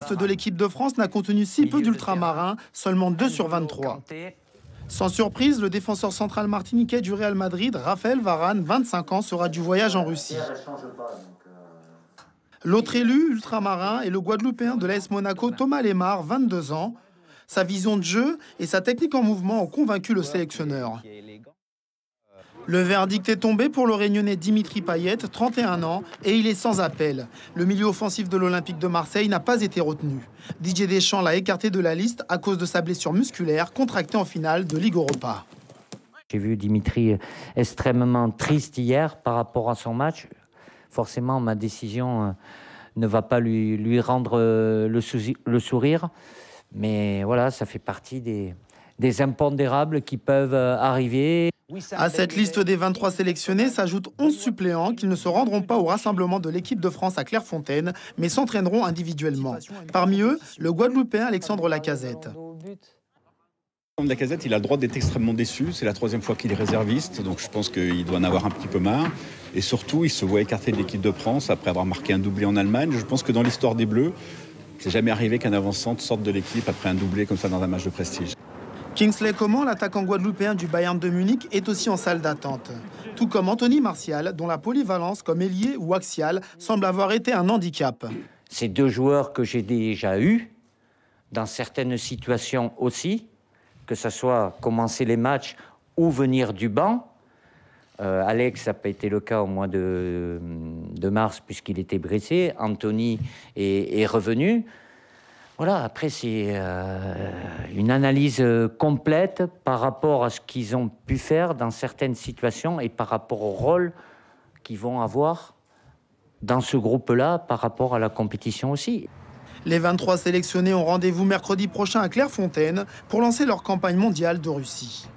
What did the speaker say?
De l'équipe de France n'a contenu si peu d'ultramarins, seulement 2 sur 23. Sans surprise, le défenseur central martiniquais du Real Madrid, Raphaël Varane, 25 ans, sera du voyage en Russie. L'autre élu ultramarin est le Guadeloupéen de l'AS Monaco, Thomas Lemar, 22 ans. Sa vision de jeu et sa technique en mouvement ont convaincu le sélectionneur. Le verdict est tombé pour le Réunionnais Dimitri Payet, 31 ans, et il est sans appel. Le milieu offensif de l'Olympique de Marseille n'a pas été retenu. Didier Deschamps l'a écarté de la liste à cause de sa blessure musculaire contractée en finale de Ligue Europa. J'ai vu Dimitri extrêmement triste hier par rapport à son match. Forcément, ma décision ne va pas lui rendre le sourire. Mais voilà, ça fait partie des impondérables qui peuvent arriver. À cette liste des 23 sélectionnés s'ajoutent 11 suppléants qui ne se rendront pas au rassemblement de l'équipe de France à Clairefontaine, mais s'entraîneront individuellement. Parmi eux, le Guadeloupéen Alexandre Lacazette. Lacazette, il a le droit d'être extrêmement déçu. C'est la 3e fois qu'il est réserviste, donc je pense qu'il doit en avoir un petit peu marre. Et surtout, il se voit écarté de l'équipe de France après avoir marqué un doublé en Allemagne. Je pense que dans l'histoire des Bleus, c'est jamais arrivé qu'un avant-centre sorte de l'équipe après un doublé comme ça dans un match de prestige. Kingsley Coman, l'attaquant guadeloupéen du Bayern de Munich, est aussi en salle d'attente. Tout comme Anthony Martial, dont la polyvalence comme ailier ou axial semble avoir été un handicap. Ces 2 joueurs que j'ai déjà eus, dans certaines situations aussi, que ce soit commencer les matchs ou venir du banc. Alex, ça n'a pas été le cas au mois de mars puisqu'il était blessé. Anthony est revenu. Voilà, après, c'est une analyse complète par rapport à ce qu'ils ont pu faire dans certaines situations et par rapport au rôle qu'ils vont avoir dans ce groupe-là par rapport à la compétition aussi. Les 23 sélectionnés ont rendez-vous mercredi prochain à Clairefontaine pour lancer leur campagne mondiale de Russie.